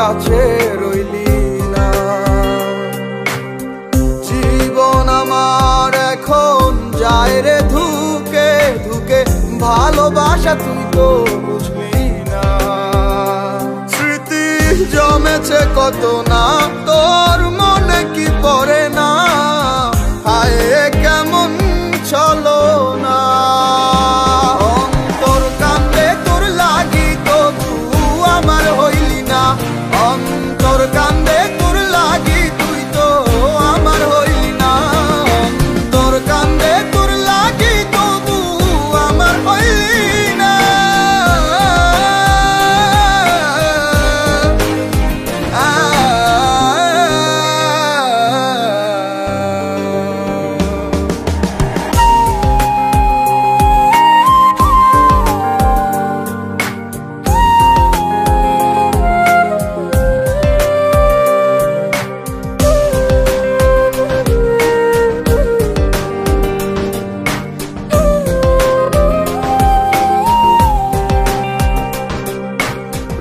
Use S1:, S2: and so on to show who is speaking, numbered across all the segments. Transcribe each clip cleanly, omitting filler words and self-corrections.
S1: কাছে রইলি না। জীবন আমার এখন যায় রে ধুকে ধুকে, ভালোবাসা তুই তো বুঝলি না। স্মৃতি জমেছে কত না, তোর মনে কি পড়ে না? হায় কেমন চলো না, অন্তর কান্দে তোর লাগি তবু আমার হইলি না। অন্তর কান্দে তোর লাগি তুই তো আমার হইলি না। অন্তর কান্দে তোর লাগি তবু আমার হইলি না।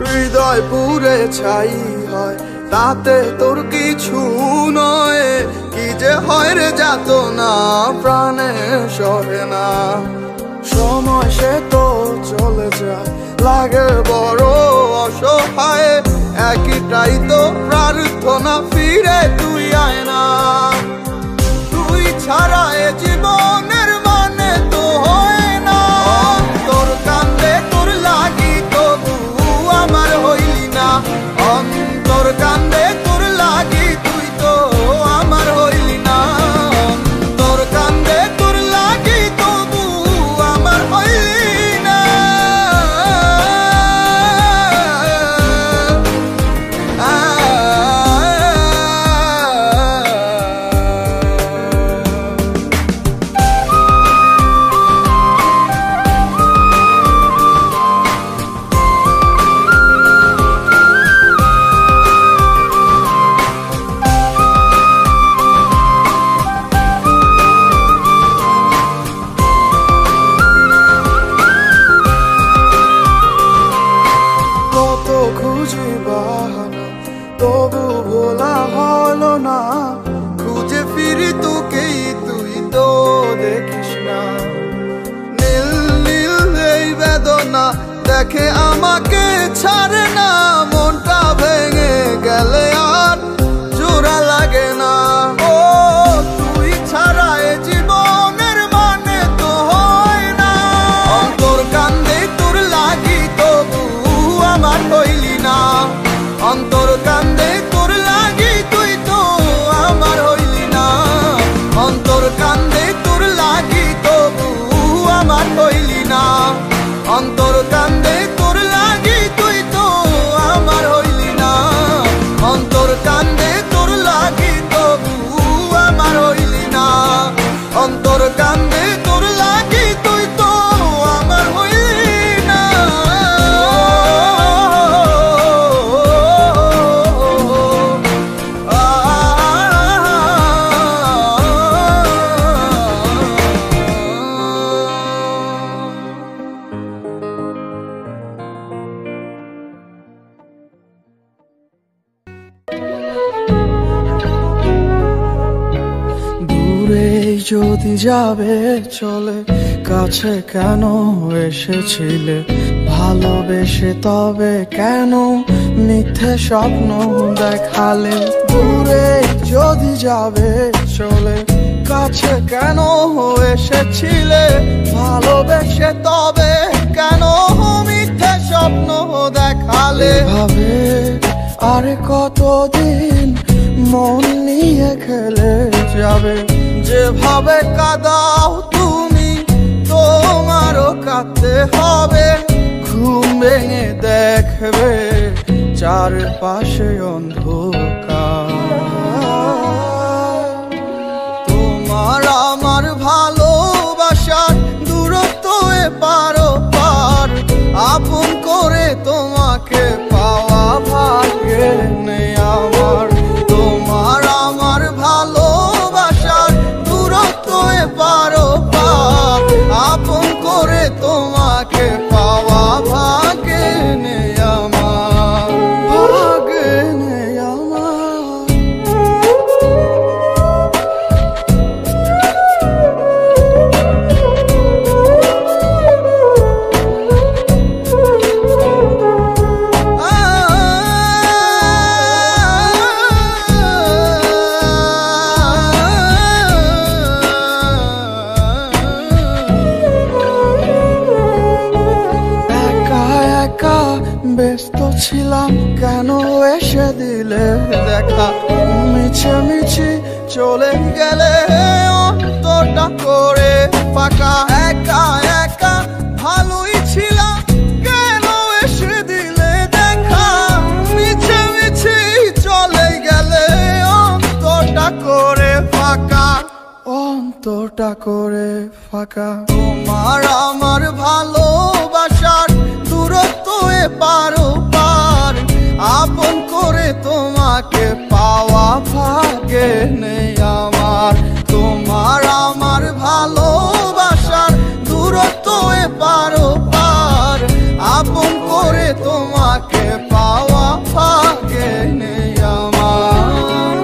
S1: হৃদয় পুরে ছাই হয় তাতে তোর কিছু নয়, কি যে হয় রে যাত না প্রাণে সহে না। সময় সে তো চলে যায়, লাগে বড় অসহায়, একটাই তো প্রার্থনা ফিরে তুই আয় না। তুই ছাড়া এ জীবনের মানে তো হয় না। তোর কান্দে তোর লাগি তবু আমার হইলি না। অন্তর কান্দে তোর লাগি তুই তো আমার হইলি না। অন্তর কান্দে তোর লাগি তবু আমার হইলি না। খুঁজি বাহানা তবু ভোলা হলো না, খুঁজে ফিরি তোকেই তুই তো দেখিস না। নীল নীল এই বেদনা দেখে আমাকে ছাড়ে না, মনটা ভেঙে গেলে আর জোড়া লাগে না। ও তুই ছাড়া এ জীবনের মানে তো হয় না। অন্তর কান্দে তোর লাগি তবু আমার হইলি না। অন্তর কান্দে তোর লাগি তুই তো আমার হইলি না। অন্তর কান্দে তোর লাগি তবু আমার হইলি না। অন্তর কান্দে তোর লাগি তুই তো আমার হইলি না। অন্তর কান্দে তোর লাগি তবু আমার হইলি না। অন্তর কান্দে তোর লাগি তুই তো আমার হইলি না। যদি যাবে চলে কাছে কেন এসেছিলে, ভালোবেসে তবে কেন মিথ্যে স্বপ্ন দেখালে। দূরে যদি যাবে চলে কাছে কেন এসেছিলে, ভালোবেসে তবে কেন মিথ্যে স্বপ্ন দেখালে। ভাবে আরে কতদিন মন নিয়ে খেলে যাবে, যেভাবে কাঁদাও তুমি তোমারও কাঁদতে হবে। ঘুম ভেঙে দেখবে চারপাশে অন্ধকার। তোমার আমার ভালোবাসার দূরত্ব এপার ওপার, আপন করে তোমাকে পাওয়া ভাগ্যে নেই আমার। তোমার আমার ভালোবাসার দূরত্ব এপার ওপার, আপন করে তোমাকে পাওয়া ভাগ্যে নেই আমার। ভাগ্যে দেখা মিছামিছি চলে গেলে অন্তরটা করে ফাঁকা একা একা ভালোই ছিলাম কেন এসে দিলে দেখা মিছামিছি চলে গেলে অন্তরটা করে ফাঁকা অন্তরটা করে ফাঁকা তোমার আমার ভালোবাসার দূরত্ব পারো পার আপন করে তোমাকে পাওয়া ভাগ্যে নেই আমার তোমার আমার ভালোবাসার দূরত্ব পারো পার আপন করে তোমাকে পাওয়া ভাগ্যে নেই আমার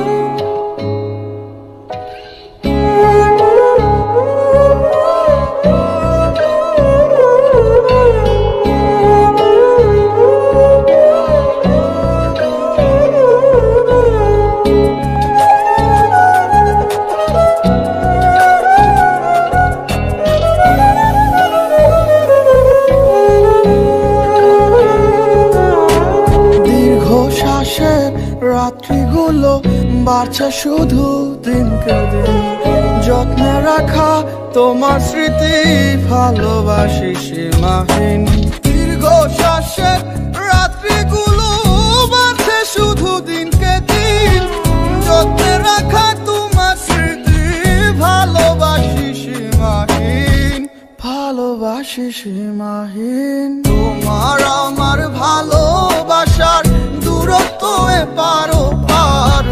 S1: রাত্রিগুলো বাড়ছে শুধু দিনকে দিন যত্নে রাখা তোমার স্মৃতি ভালোবাসি সীমাহীন দীর্ঘ শ্বাসের রাত্রিগুলো বাড়ছে শুধু দিনকে দিন যত্নে রাখা তোমার স্মৃতি ভালোবাসি সীমাহীন ভালোবাসি সীমাহীন তোমার আমার ভালোবাসার দূরত্ব পারো পার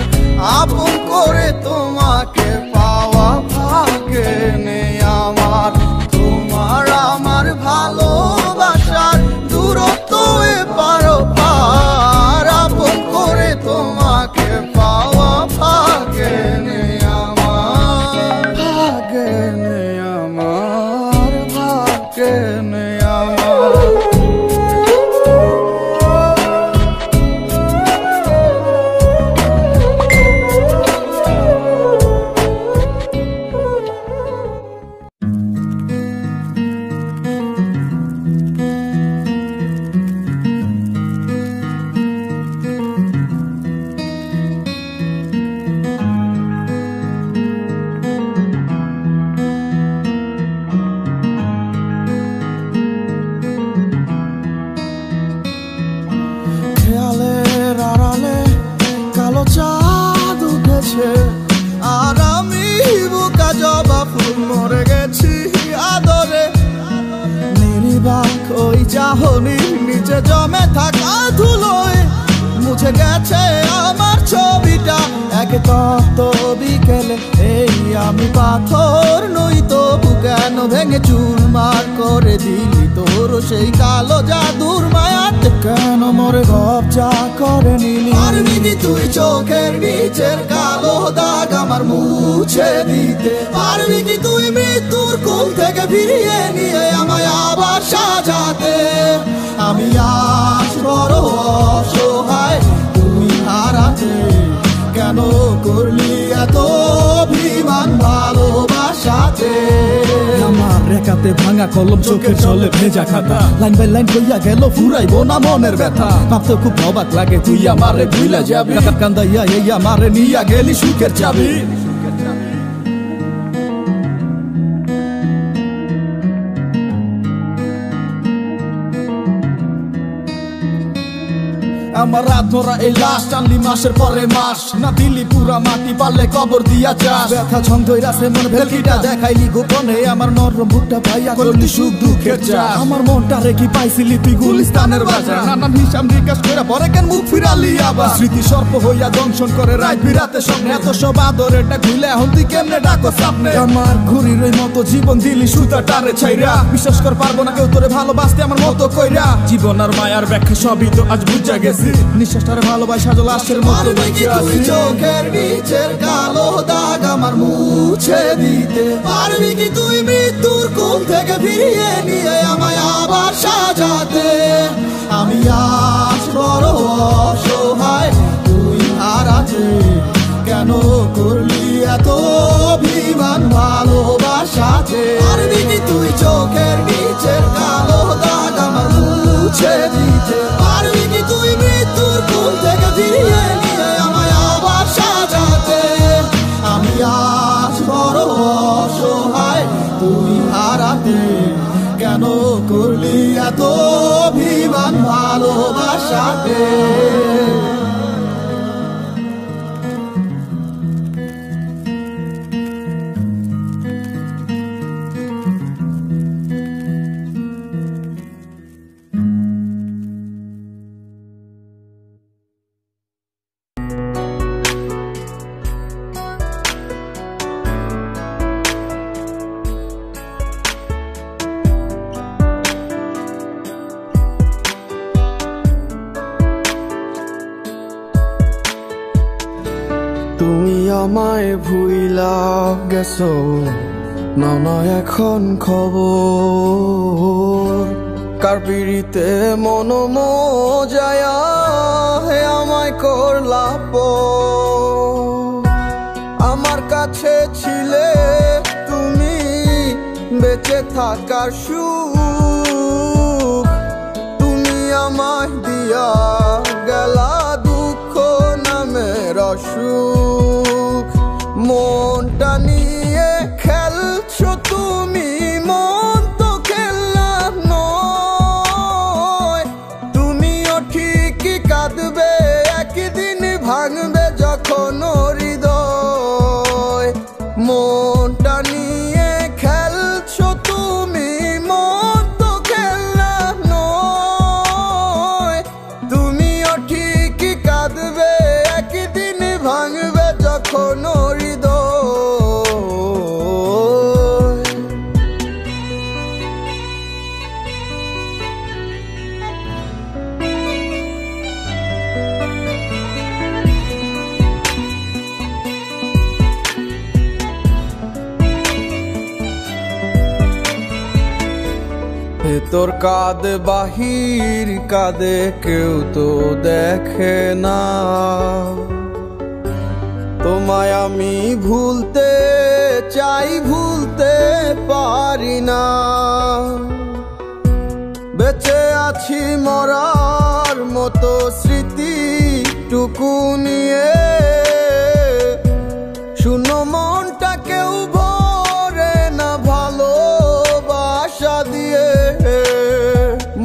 S1: আপন করে তোমাকে পাওয়া ভাগ্যে নেই আমার তোমার আমার ভালোবাসার দূরত্ব পারো পার আপন করে তোমাকে পাওয়া ভাগ্যে নেই আমার ভাগ্যে নেই আমার ভাগ্যে নেই আমার কালো চাঁদ উঠেছে আর আমি বুকা জবা ফুল মরে গেছি আদরে নির্বাক ওই চাহনি নিচে জমে থাকা ধুলোয় মুছে গেছে আমার ছবিটা এক তপ্ত বিকেলে এই আমি পাথর নই তবু কেন ভেঙে চুরমার করে দিলি তোর সেই কালো জাদুর মায়াতে কেন মরে গবজা করে নিলি পারবি কি তুই চোখের নিচের কালো দাগ আমার মুছে দিতে পারবি কি তুই মৃত্যুর কোল থেকে ফিরিয়ে নিয়ে আমায় আবার সাজাতে আমি আজ বড় অসহায় তুই হারাতে কেন করলি এত অভিমান ভালোবাসাতে আমার রেখাতে ভাঙা কলম চোখের জলে ভেজা খাতা লাইন বাই লাইন কইয়া গেল ফুরাইবো না মনের ব্যথা ভাবতে খুব অবাক লাগে তুই আমারে ভুইলা যাবি কান্দাইয়া এই আমারে নিয়া গেলি সুখের চাবি আমার রাত ভরা এই লাশ টানলি মাসের পরে মাস না দিলি পুরা মাটি পারলে কবর দিয়া যাস ব্যথা ছন্দইরাছে মন ভেলকিটা দেখাইলি গোপনে আমার নরম বুকটা পাইয়া করলি সুখ দুঃখের চাষ আমার মনটা রেখি পাইছিলি তুই গুলিস্তানের বাজার নানান হিসাব নিকাশ করে পরে কেন মুখ ফিরালি আবার স্মৃতি সর্প হইয়া দংশন করে রাত বিরাতে স্বপ্নে এত সব আদর এটা খুলে এখন তুই কেমনে ডাকো সামনে আমার ঘুরির ওই মতো জীবন দিলি সুতা টারে ছাইরা বিশ্বাস কর পারবো না কেউ তোরে ভালোবাসতে আমার মতো কইরা জীবন আর মায়ার ব্যাখ্যা সবই তো আজ বুঝা গেছে নিঃশ্বাসটারে ভালোবাসা লাশের মতো চোখের নিচের কালো দাগ আমার মুছে দিতে পারবি কি তুই মৃত্যুর কোল থেকে ফিরিয়ে নিয়ে আমায় আবার সাজাতে আমি আজ বড় অসহায় তুই হারাতে কেন করলি এত অভিমান ভালোবাসাতে পারবি কি তুই চোখের নিচের কালো দাগ আমার মুছে দিতে পারবি কি তুই মৃত্যুর কোল থেকে ফিরিয়ে নিয়ে তুমি আমায় ভুইলা গেছো নানা এখন খবর কার পিড়িতে মন মজায়া হে আমায় করলা আমার কাছে ছিলে তুমি বেঁচে থাকার সুখ তুমি আমায় দিয়া গেলা দুঃখ নামের অসুখ মনটা নিয়ে খেলছো তুমি মন তো খেলনা নয় তুমিও ঠিকই কাঁদবে একদিন ভাঙবে যখন হৃদয় মনটা নিয়ে খেলছো তুমি মন তো খেলনা নয় তুমিও ঠিকই কাঁদবে একদিন ভাঙবে যখন হৃদয় ভেতর কাঁদে বাহির কাঁদে কেউ তো দেখে না তোমায় আমি ভুলতে চাই ভুলতে পারি না বেঁচে আছি মরার মতো স্মৃতিটুকু নিয়ে শুনো মনটা কেউ ভরে না ভালোবাসা দিয়ে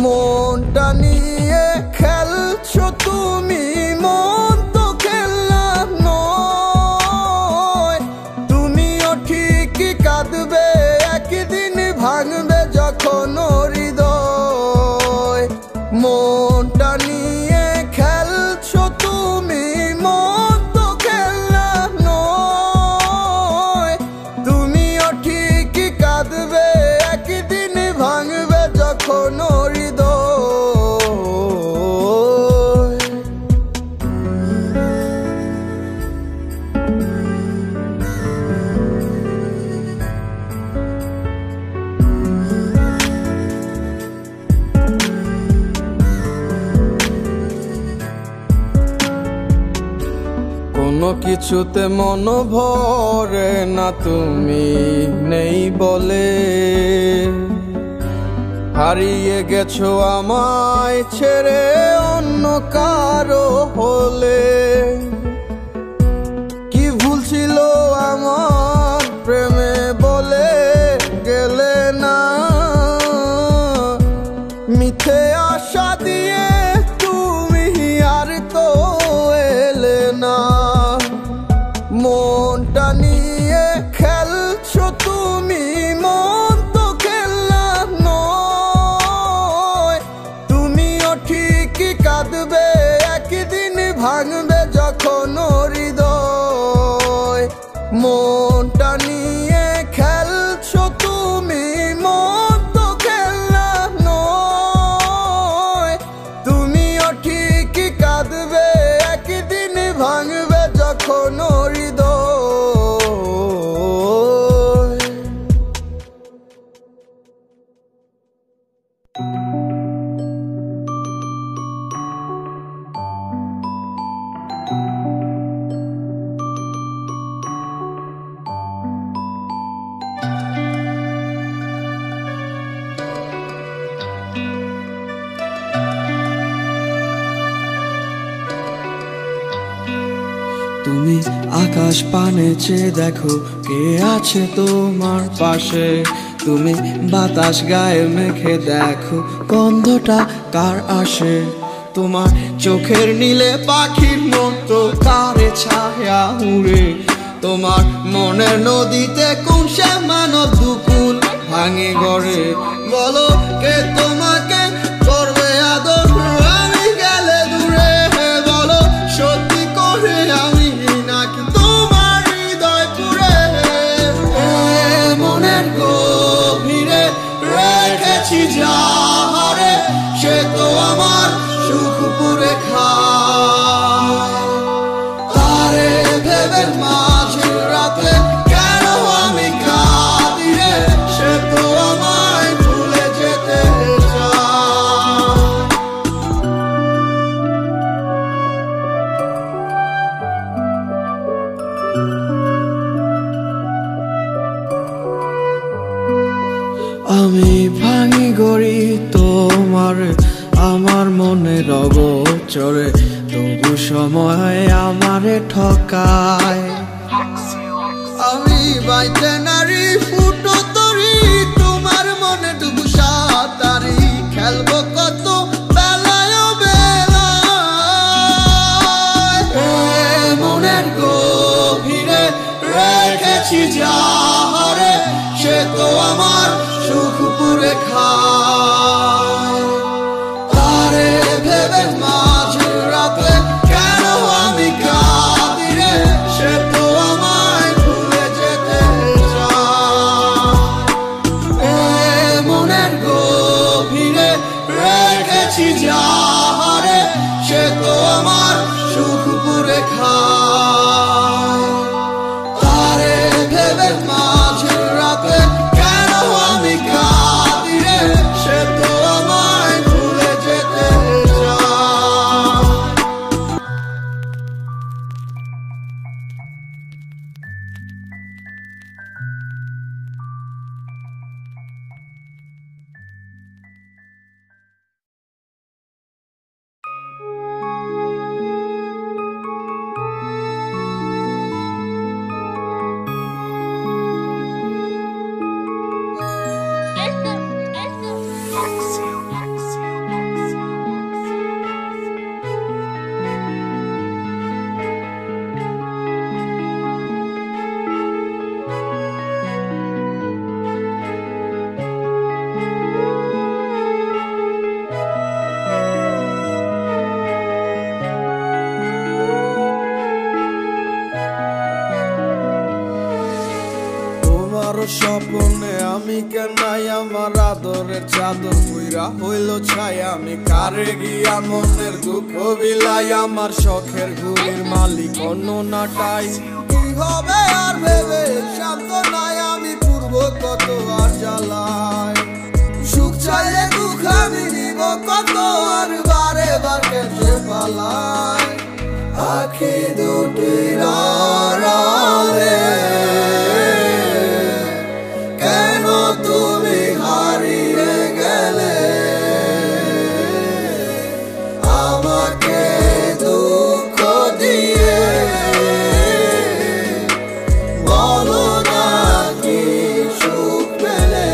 S1: মনটা নিয়ে খেলছো তুমি মন তো খেলনা নয় তুমিও ঠিকই কাঁদবে একদিন ভাঙবে যখন হৃদয় মনটা নিয়ে খেলছো তুমি মন তো খেলনা নয় তুমিও ঠিকই কাঁদবে একদিন ভাঙবে যখন হৃদয় কোনো কিছুতে মন ভরে না তুমি নেই বলে হারিয়ে গেছো আমায় ছেড়ে অন্য কারো হলে কি ভুল ছিল আমার প্রেমে বলে গেলে না মিথ্যে আশা দিয়ে তুমি আর তো এলে না মনটা নিয়ে খেলছো তুমি মন তো খেলনা নয় তুমিও ঠিকই কাঁদবে একদিন ভাঙবে যখন হৃদয় মনটা নিয়ে খেলছো তুমি মন তো খেলনা নয় তুমিও ঠিকই কাঁদবে একদিন ভাঙবে যখন হৃদয়
S2: তুমি আকাশ পানে চেয়ে দেখো কে আছে তোমার পাশে তুমি বাতাস গায়ে মেখে দেখো গন্ধটা কার আসে তোমার চোখের নীলে পাখির মতো কারে ছায়া উড়ে, তোমার মনের নদীতে কোন সে মানব দুকুল ভাঙে গড়ে। বলো কে তোমাকে করবে আদর আমি গেলে দূরে, বলো সত্যি করে আমি নাকি তোমার হৃদয় পুরে। মনের গভীরে রেখেছি যাহারে, সে তো আমার সুখ পুরে খায়। তারে ভেবে মাঝে রাতে কেন আমি কাঁদি রে, সে তো আমায় ভুলে যেতে চায়। আমি ভাঙি গড়ি তোমার আমার মনের অগোচরে, তবু সময় আমারে ঠকায়। আমি বাইতে নারী ফুটো তরি তোমার মনে ডুবু সাঁতারি, খেলবো কত বেলায় বেলায়। মনের গভীরে রেখেছি যাহারে, সে তো আমার সুখ পুরে খায়। তারে ভেবে মাঝে রাতে কেন আমি কাঁদি রে, সে তো আমায় ভুলে যেতে চায়। মনের গভীরে রেখেছি যাহারে, সে তো আমার সুখ পুরে খায়। তারে ভেবে মাঝে রাতে কেন আমি কাঁদি রে, সে তো আমায় ভুলে যেতে চায়। তোমার স্বপ্নে আমি কেনাই আমার আদরের চাদর পুইরা হইল ছাই, আমি কারে গিয়া মনের দুঃখ বিলাই, আমার শখের ঘুড়ির মালিক অন্য নাটাই। কি হবে আর ভেবে শান্ত নাই আমি পূর্ব কত আর জ্বালাই, সুখ চাইলে দুঃখ আমি নিব কত আর বারে বার কেটে পালাই। আখি দুটির আড়ালে কেন তুমি হারিয়ে গেলে, আমাকে দুঃখ দিয়ে বলো না কি সুখ পেলে।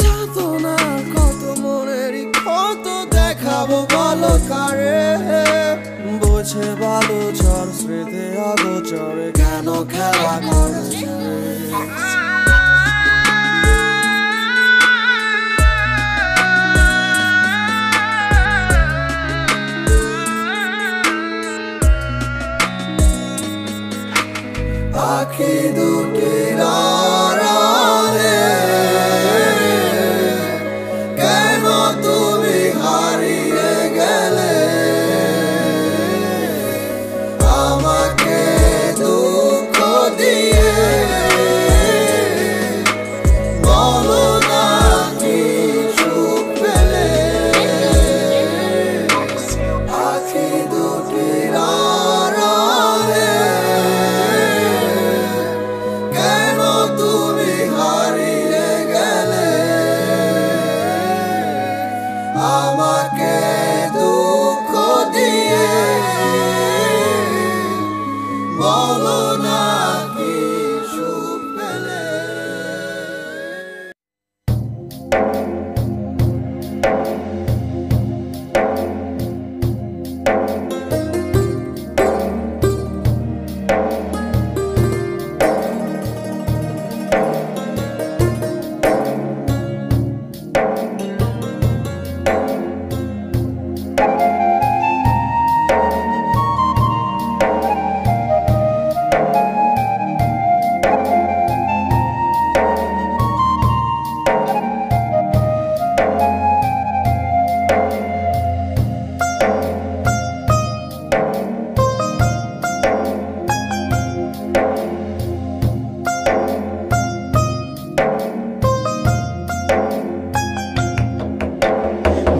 S2: চাতনার কত মনেরই কত দেখাবো বলো কারে, বোঝে ভালো ঝড় স্মৃতি আগোচরে কেন খেলা করেছে। আখি দুটির আড়ালে কেন তুমি হারিয়ে গেলে, আমাকে দুঃখ দিয়ে বলো না কি সুখ পেলে। আখি দুটির আড়ালে কেন
S1: বলো না কি সুখ পেলে।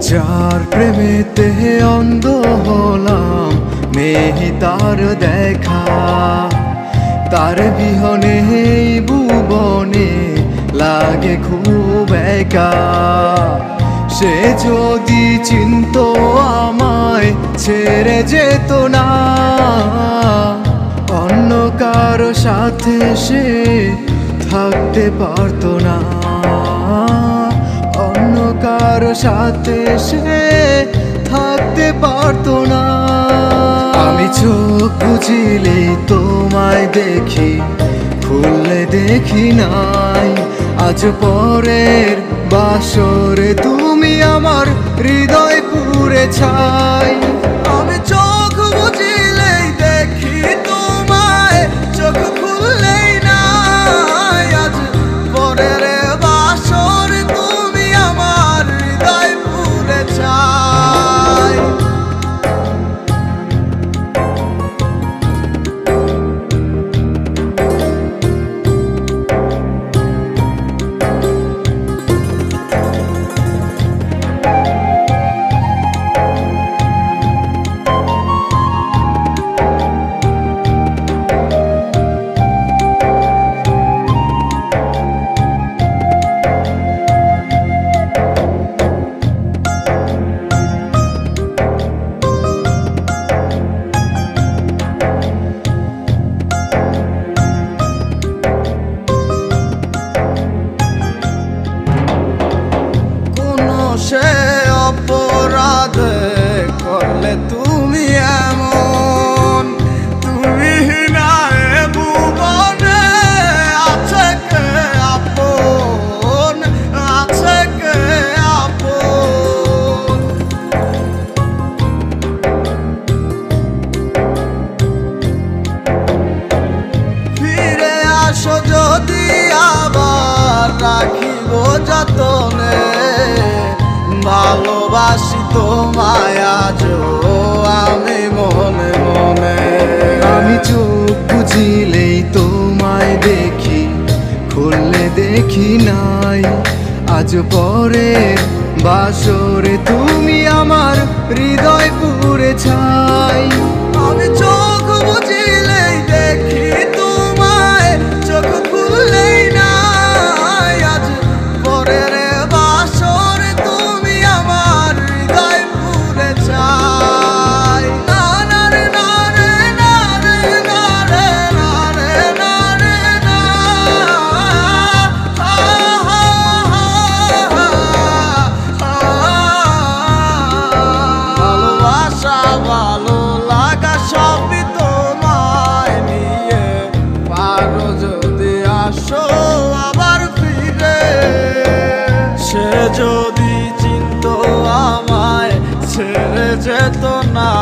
S2: যার প্রেমেতে অন্ধ হলাম নেহি তার দেখা, তার বিহনে এই ভুবনে লাগে খুব একা। সে যদি চিনতো আমায় ছেড়ে যেত না, অন্য কারো সাথে সে থাকতে পারতো না, অন্য কারো সাথে সে থাকতে পারতো না। আমি চোখ বুঝিলেই তোমায় দেখি, খুললে দেখি নাই। আজ পরের বাসরে তুমি আমার হৃদয় পুড়ে ছাই। আমি চোখ বুঝিলেই দেখি তোমায়, চোখ খুললেই নাই। আজ পরের বাসরে তুমি আমার হৃদয় পুড়ে ছাই। সে অপরাধ করলে তুমি এমন, তুমি না এ ভুবনে আছে কে আপন, আছে কে আপন। ফিরে আসো যদি আবার রাখিব যতনে, ভালোবাসি তোমায় আজও আমি মনে মনে। আমি চোখ বুঝিলেই তোমায় দেখি, খুললে দেখি নাই। আজ পরের বাসরে তুমি আমার হৃদয় পুড়ে ছাই। আমি চোখ বুঝিলেই দেখি তোমায়, চোখ খুললেই নাই। আজ পরের বাসরে তুমি আমার হৃদয় পুড়ে ছাই। না না রে না রে না রে না রে না রে না রে না। ভালোবাসা ভালো লাগা সবই তোমায় নিয়ে, পারো যদি আসো আবার ফিরে। সে যদি চিনতো আমায় ছেড়ে যেত না,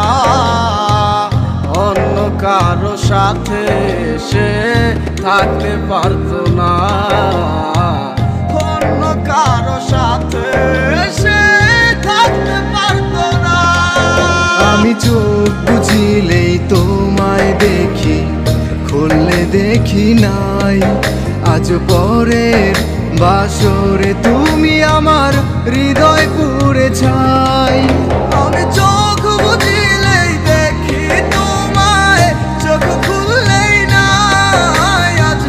S2: অন্য কারো সাথে সে থাকতে পারতো না, অন্য কারো সাথে সে থাকতে পারতো না। আমি চোখ বুঝিলেই তোমায় দেখি, খুললে দেখি নাই। আজ পরের বাসরে তুমি আমার হৃদয় পুড়ে ছাই। আমি চোখ বুঝিলেই দেখি তোমায়, চোখ খুললেই নাই। আজ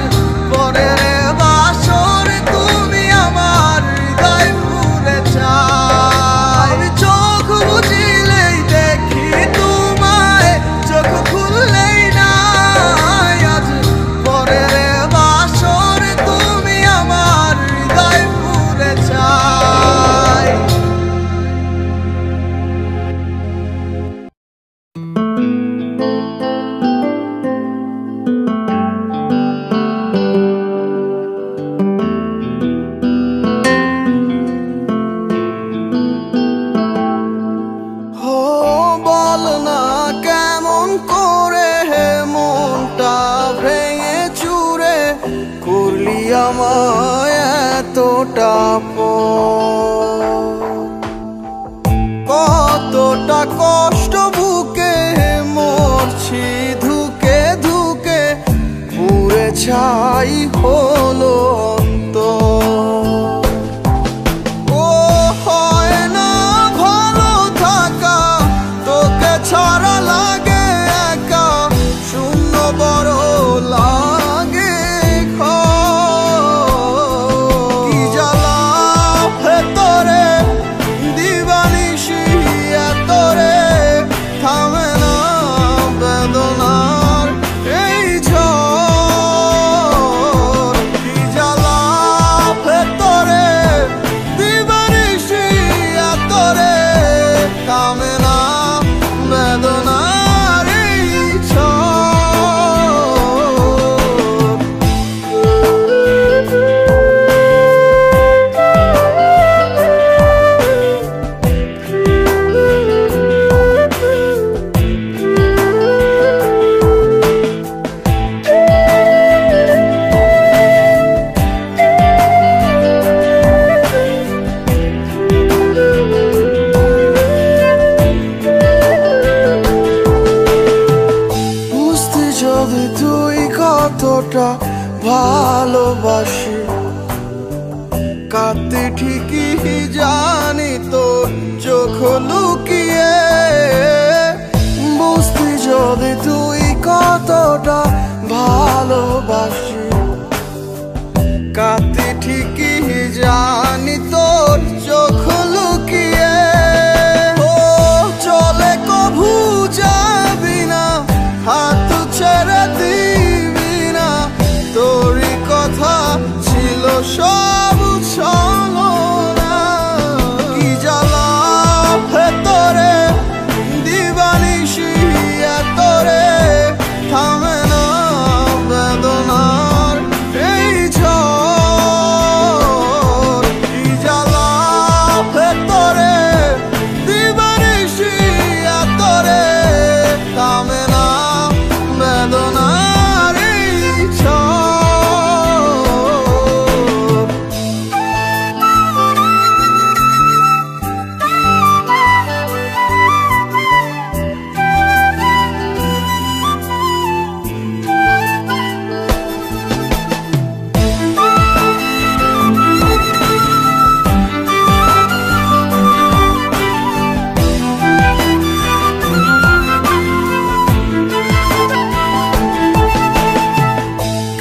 S2: পরের বাসরে তুমি আমার হৃদয় পুড়ে ছাই। আমি চোখ বুঝিলেই দেখি তোমায়, চোখ খুললেই নাই।
S1: আমায় এতটা কতটা কষ্ট বুকে মরছি ধুকে ধুকে পুড়ে ছাই হলো ও হয় না ভালো থাকা তোকে ছাড়া লাগে একা শূন্য বড় লাগে কি জ্বালা ভেতরে দিবানিশি এতরে থামে না বেদনার এই ঝড় কি জ্বালা ভেতরে দিবানিশি এতরে থামে না বেদনার এই যদি তুই কতটা ভালোবাসি কাঁদতে ঠিকই জানি তোর চোখ লুকিয়ে বুঝতি যদি তুই কতটা ভালোবাসি কাঁদতে ঠিকই জানি তোর চোখ লুকিয়ে ও চলে কভু যাবি না হাত ছেড়ে দিবি না তোরই কথা ছিল সব চলো না কি জ্বালা ভেতরে দিবানিশি এতরে থামে না বেদনার এই ঝড় কি জ্বালা ভেতরে দিবানিশি এতরে থামে না বেদনার এই ঝড়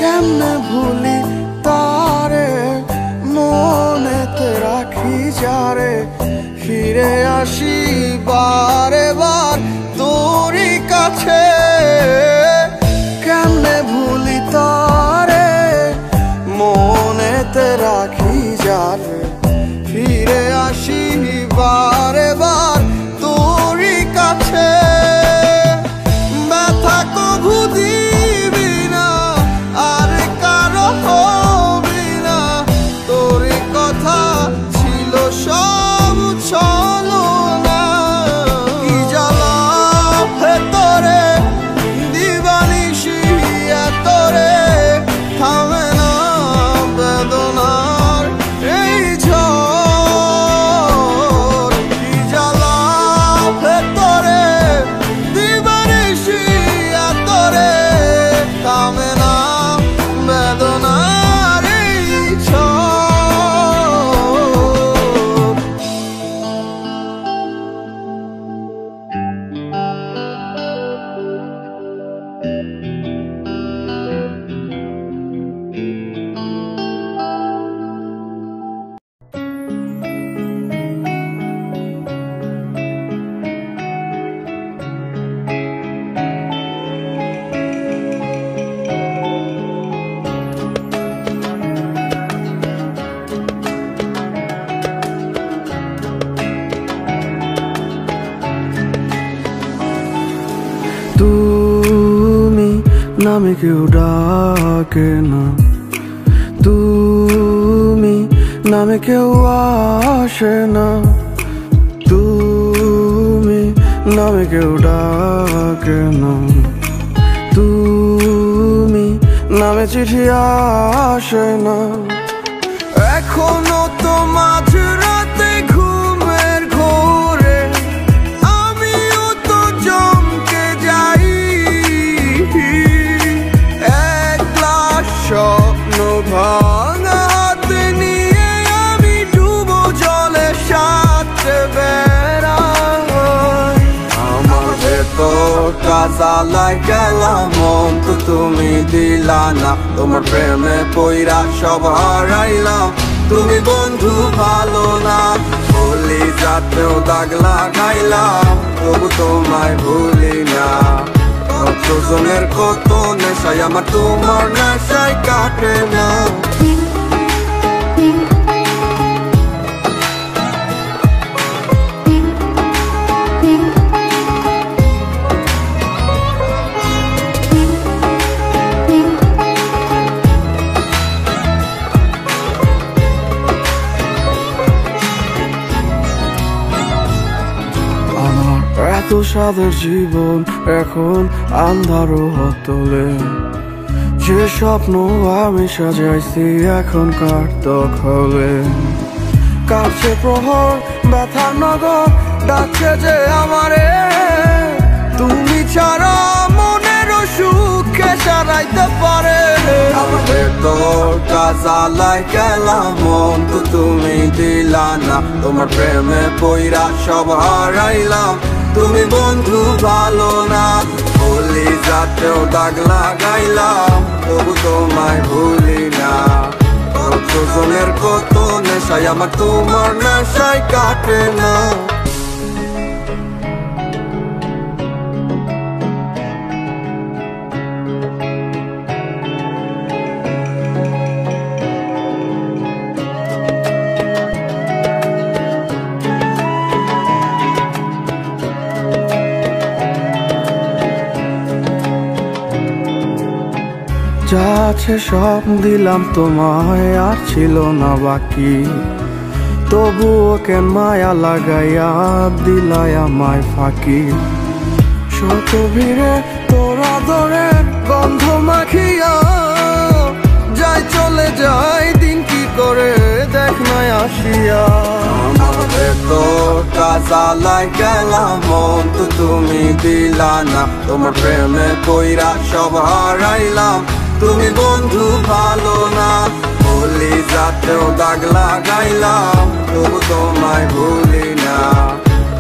S1: কেমনে ভুলি তারে মনেতে রাখি যারে ফিরে আসি বারে বার তোরই কাছে কেমনে ভুলি তারে মনেতে রাখি যারে ফিরে আসি বারে বার তোরই কাছে ব্যথা কভু দিবি না আর কারো হবি না তোরই কথা ছিল সব চলো না কি জ্বালা ভেতরে দিবানিশি এতরে থামে না বেদনার এই ঝড় কি জ্বালা ভেতরে দিবানিশি এতরে থামে না বেদনার এই ঝড় তুমি নামে কেউ ডাকে না তুমি নামে কেউ আসে না তুমি নামে কেউ ডাকে না তুমি নামে চিঠি আসে না, এখনো তো মাঝরাতে ঘুমের ঘোরে আমিও তো চমকে যাই। একলা স্বপ্ন ভাঙা হাতে নিয়ে আমি ডুবো জলে সাঁতরে বেড়াই। আমার ভেতরটা জ্বালায় গেলাম, মন তো তুমি দিলা না, তোমার প্রেমে পইরা সব হারাইলাম। তুমি বন্ধু ভালো না, বলি যাতেও দাগ লাগাইলাম, তবু তোমায় ভুলি না। কতজনের কত নেশায় আমার তোমার নেশায় কাটে না। এত সাদের জীবন এখন আন্ধারও হতলে, যে স্বপ্ন আমি সাজাইছি এখন কার দখলে। কাছে প্রহর ব্যথার নগর ডাকছে যে আমারে, তুমি ছাড়া মনের সুখে সারাইতে পারে। আমার ভেতরটা জ্বালায় গেলাম, মন তো তুমি দিলা না, তোমার প্রেমে পইরা সব হারাইলাম। তুমি বন্ধু ভালো না, বলি যাতেও দাগ লাগাইলাম, তবু তোমায় ভুলি না। কতজনের কত নেশায় আমার তোমার নেশায় কাটে না। যা আছে সব দিলাম তোমায়, আর ছিল না বাকি, তবুও কেন মায়া লাগাইয়া দিলাই আমায় ফাঁকি। শত ভিড়ে তোরা ধরে গন্ধ মাখিয়া যাই চলে যাই, দিন কি করে দেখ নাই আসিয়া। আমার ভেতরটা জ্বালায় গেলাম, মন তো তুমি দিলা না, তোমার প্রেমে পইরা সব হারাইলাম। তুমি বন্ধু ভালো না, বলি যাতেও দাগ লাগাইলাম, তবু তোমায় ভুলি না।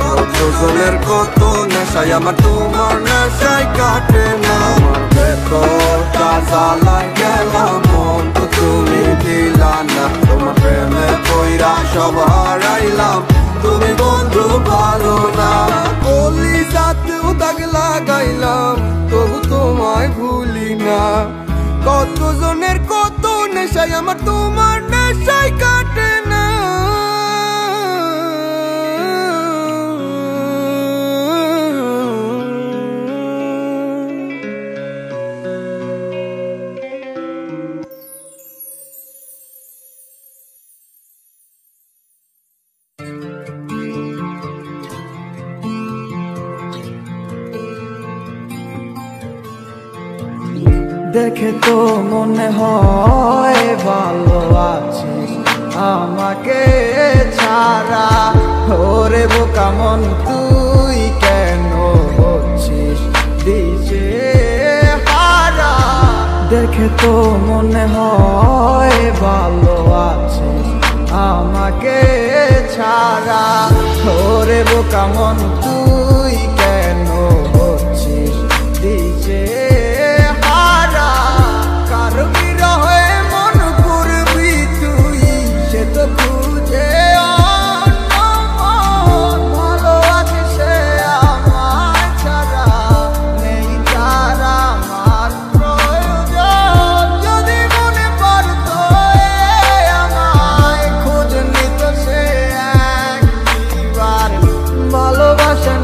S1: কতজনের কত নেশায় আমার তোমার নেশায় কাটে না। আমার ভেতরটা জ্বালায় গেলাম, মন তো তুমি দিলা না, তোমার প্রেমে পইরা সব হারাইলাম। তুমি বন্ধু ভালো না, বলি যাতেও দাগ লাগাইলাম, তবু তোমায় ভুলি না। কতজনের কত নেশায় আমার তোমার নেশায় কাটে না। দেখে তো মনে হয় ভালো আছিস আমাকে ছাড়া, ওরে বোকা মন তুই কেন হচ্ছিস দিশে হারা। দেখে তো মনে হয় ভালো আছিস আমাকে ছাড়া, ওরে বোকা মন তুই কেন হচ্ছিস দিশে হারা। কার বিরহে মন করবি তুই, সে তো খুঁজে ভালো আছে সে আমায় ছাড়া, নেই তার আমার প্রয়োজন। যদি মনে পড়তো আমায় খোঁজ নিত সে একবার, ভালোবাসা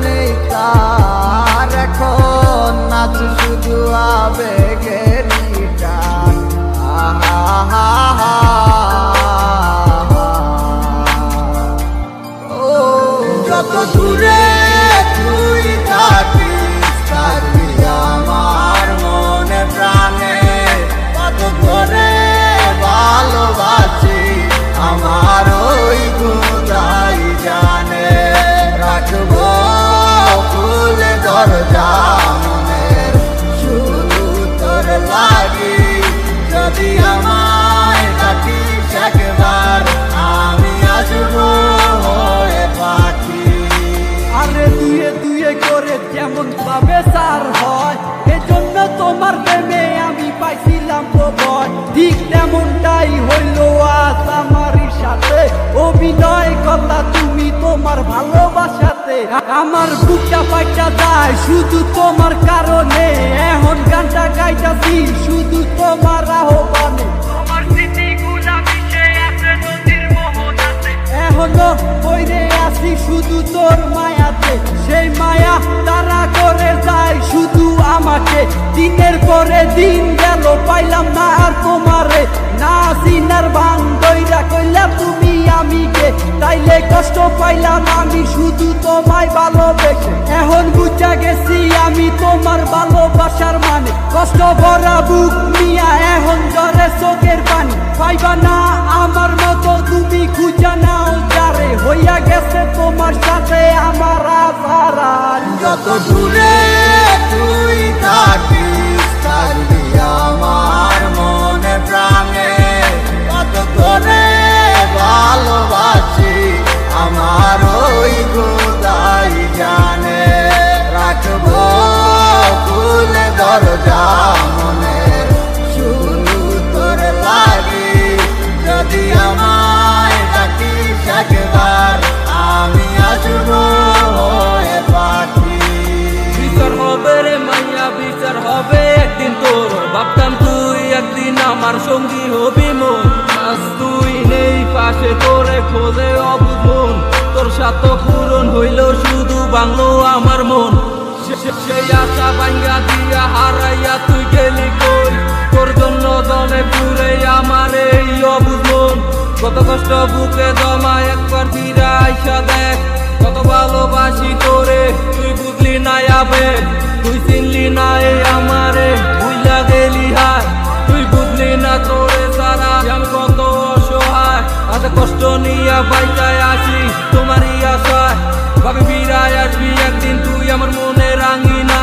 S2: যদি আমায় ডাকিস একবার আমি আসবো হয়ে পাখি।
S3: আরে দুয়ে দুয়ে করে যেমন ভাবে সার হয় এজন্য তোমার প্রেমে আমি পাইছিলাম প্রবল ঠিক তেমনটাই হইল আজ আমার সাথে অভিনয় করলা তুমি তোমার ভালোবাসাতে আমার বুকটা পাইটা যায় শুধু তোমার কারণে এখন গানটা গাইতাছি শুধু তোমার আহ্বানে তোমার স্মৃতিগুলা মিশে আছে নদীর মোহনাতে এখনো বইরে আছি শুধু তোর মায়াতে সেই মায়া তারা করে যায় শুধু আমাকে দিনের পরে দিন গেল পাইলাম না আর তোমারে না সিনার ভাঙ দইরা কইলা তুমি আমিকে তাইলে কষ্ট পাইলাম আমি শুধু তোমায় ভালোবেসে এখন বুঝা গেছি আমি তোমার ভালোবাসার মানে কষ্ট ভরা বুক নিয়া এখন জ্বরে চোখের পানি পাইবা না আমার মতো তুমি খুঁজা নাও যারে হইয়া গেছে তোমার সাথে আমার আধার
S2: যত দূরে তুই থাকিস থাকবি আমার মনে প্রাণে কত করে ভালোবাসি আমার ওই খোদাই জানে রাখবো খুলে দরজা মনের শুধু তোর লাগি যদি আমায় ডাকিস একবার আমি আসবো হয়ে পাখি।
S3: বিচার হবে রে মাইয়া বিচার হবে একদিন তোর ভাবতাম তুই একদিন আমার সঙ্গী হবি মন আজ তুই নেই পাশে তোরে খোঁজে অবুঝ মন তোর সাথে পূরণ হইল শুধু বাংলো আমার মন সেই আশা ভাঙ্গা দিয়া হারাইয়া তুই গেলি কই তোর জন্য জলে পুরে আমার এই অবুঝ মন কত কষ্ট বুকে জমা একবার ফিরে আইসা দেখ কত ভালোবাসি তোরে তুই বুঝলি না আবেগ তুই চিনলি না এই আমারে বুঝলা গেলি হায় তুই বুঝলি না তোরে সারা আমি কত অসহায় এত কষ্ট নিয়ে বাইচায় আসি তোমারই আশায় ভাবি ফিরায় আসবি একদিন তুই আমার মনে রাঙি না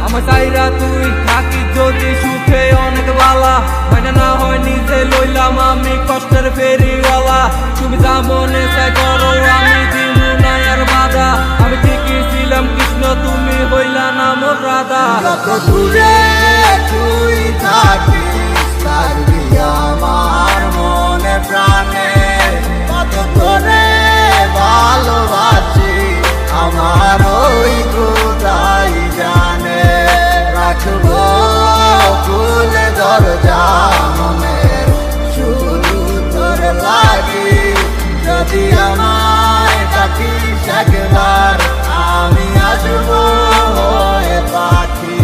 S3: আমার চাইরা তুই থাকি যদি সুখে অনেক বালা মানে না হয় নিজে লইলাম আমি কষ্টের ফেরিওয়ালা তুমি যা মনে চাই করো আমি দিব না আর বাধা আমি ঠিকই ছিলাম কৃষ্ণ তুমি হইলা না মোর রাধা
S2: যত দূরে তুই থাকিস থাকবি আমার মনে প্রাণে কত করে ভালোবাসি আমার ওই খোদাই জানে রাখবো খুলে দরজা মনের শুধু তোর লাগি যদি আমায় ডাকিস একবার আমি আসবো হয়ে পাখি।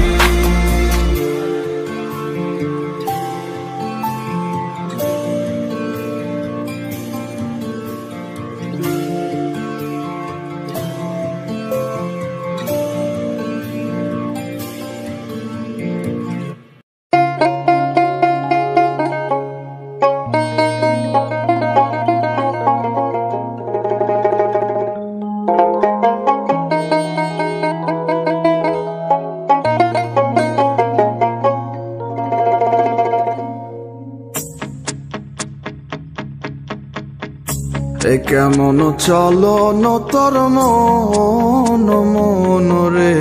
S1: এ কেমন চলন তোর মন মন রে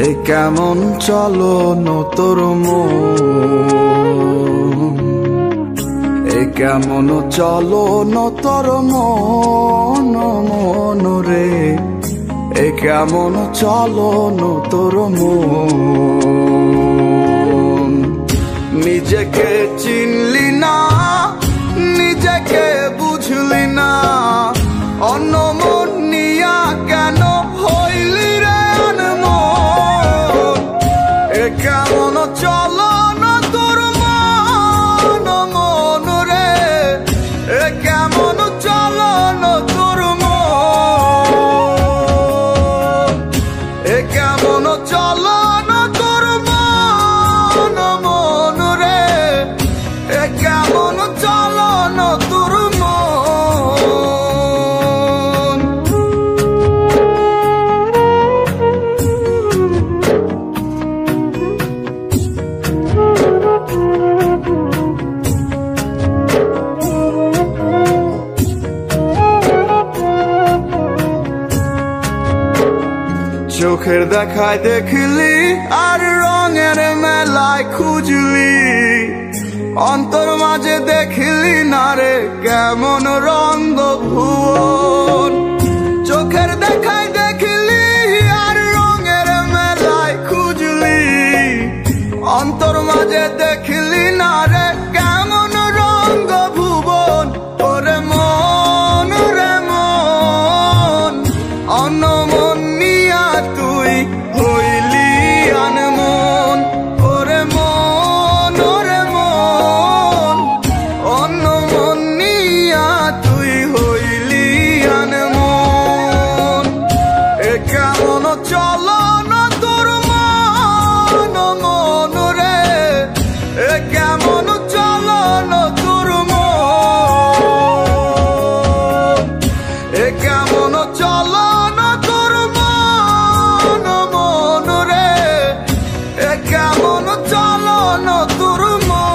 S1: এ কেমন চলন তোর মন এ কেমন চলন তোর মন মন রে এ কেমন চলন তোর মন নিজেকে চিনলি না নিজেকে বুঝলি না অন্য মন নিয়া কেন হইলি রে অনমন এ কেমন চলন তোর মন মন রে এ কেমন চলন তোর মন এ কেমন চলন তোর মন মন রে এ চোখের দেখায় দেখলি আর রঙের মেলায় খুঁজলি অন্তর মাঝে দেখলি না রে কেমন রঙ্গ ভুবন চোখের দেখায় দেখলি আর রঙের মেলায় খুঁজলি অন্তর মাঝে দেখলি না রে কেমন রঙ্গ ভুবন ওরে মন রে মন অনমন নিয়া তুই হইলি আনমন ওরে মন অনমন নিয়া তুই হইলি আনমন এ কেমন চলন তোর মন মন রে এ কেমন চলন তোর মন এ কেমন চলন তোর মন মন রে এ কেমন চলন তোর মন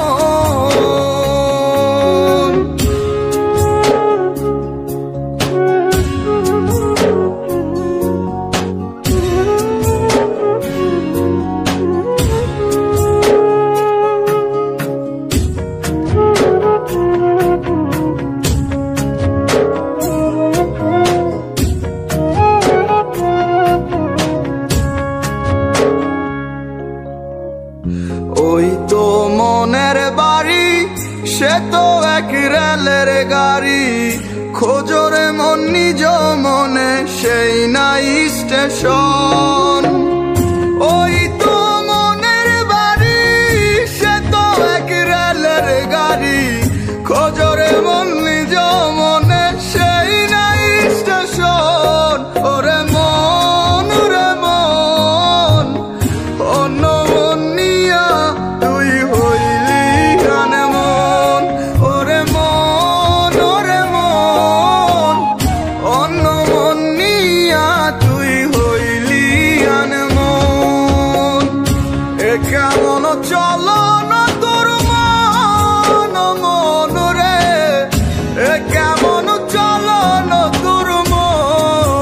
S1: ওই তো মনের বাড়ি সে তো এক রেলের গাড়ি খোঁজরে মন নিজ মনে সেই নাই স্টেশন ওই তো মনের বাড়ি সে তো এক রেলের গাড়ি খোঁজরে মন নিজ মনে সেই নাই স্টেশন ওরে মন রে মন অন্য মন নিয়া তুই হইলি আনমন ওরে মন অন্য মন নিয়া তুই হইলি আনমন এ কেমন চলন তোর মন মন রে এ কেমন চলন তোর মন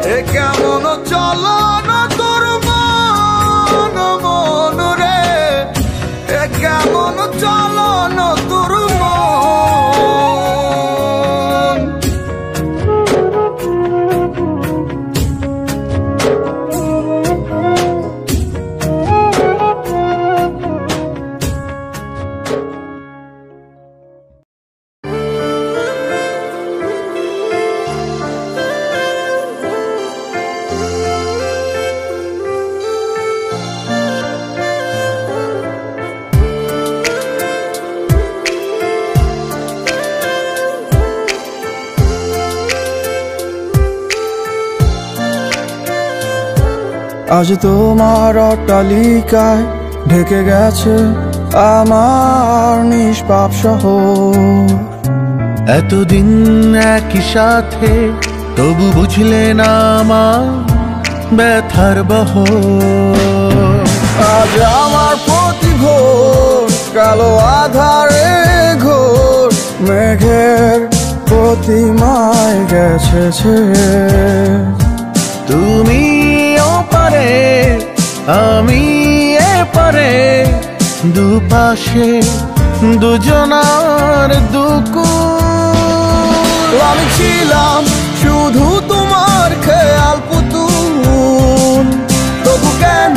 S1: এ কেমন চলন তোর মন মন রে এ কেমন চলন তোর মন আজ তোমার অট্টালিকায় ঢেকে গেছে আমার নিষ্পাপ শহর
S4: এতদিন একই সাথে তবু বুঝলে না আমার ব্যথার বহর
S1: আজ আমার প্রতিভোর কালো আধারে ঘোর মেঘের প্রতিমায় গেছে
S4: তুমি ওপারে আমি এপারে দুপাশে দুজনার দুকুল
S1: আমি ছিলাম শুধু তোমার খেয়াল পুতুল তবু কেন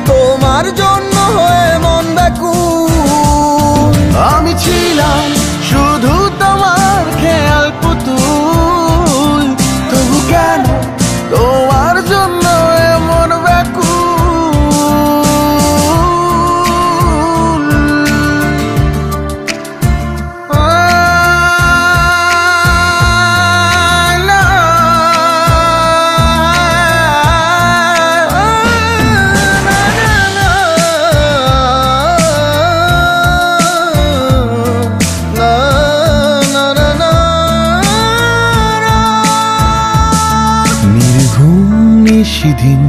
S1: তোমার জন্য হয়ে মন ব্যাকুল
S4: আমি ছিলাম শুধু তোমার খেয়াল পুতুল তবু কেন তোমার জন্য এমন ব্যাকুল নিশিদিন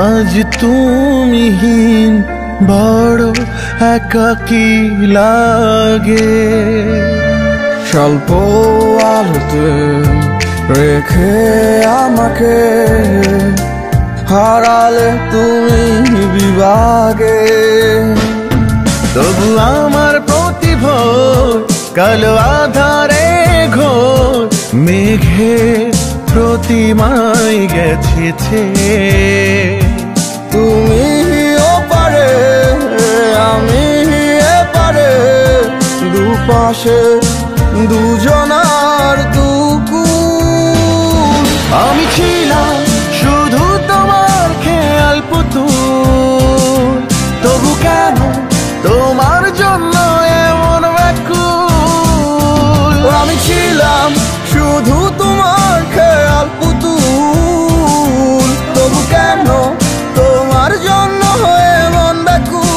S4: আজ তুমিহীন বড় একাকী লাগে
S1: স্বল্প আলোতে
S2: রেখে আমাকে হারালে তুমি বিভাগে।
S4: তবু আমার প্রতিভোর কালো আধারে ঘোর মেঘের প্রতিমায় গেছে।
S2: তুমি ওপারে আমি এপারে, দুপাশে দুজনার দুকুল।
S4: আমি ছিলাম শুধু তোমার খেয়াল পুতুল, তবু কেন তোমার জন্য এমন ব্যাকুল।
S2: আমি ছিলাম শুধু তোমার খেয়াল পুতুল, তবু কেন তোমার জন্য এমন ব্যাকুল।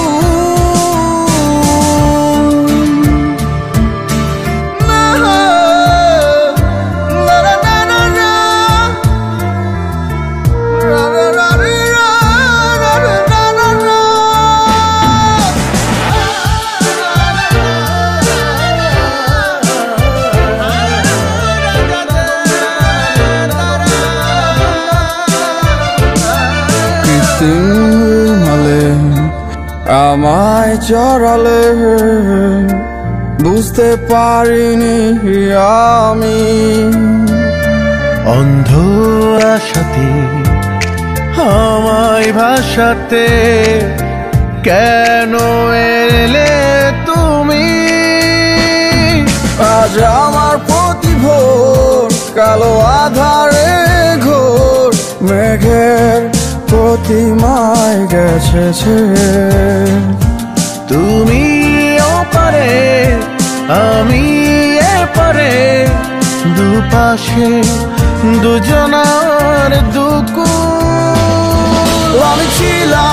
S2: মালে আমায় চড়ালে, বুঝতে পারিনি আমি
S4: অন্ধ আশাতে আমায় ভাসাতে কেন এলে তুমি।
S2: আজ আমার প্রতিভোর কালো আধারে ঘোর মেঘের প্রতিমায় গেছে।
S4: তুমি ওপারে আমি এপারে, দুপাশে দুজনার দুকুল।
S2: আমি ছিলাম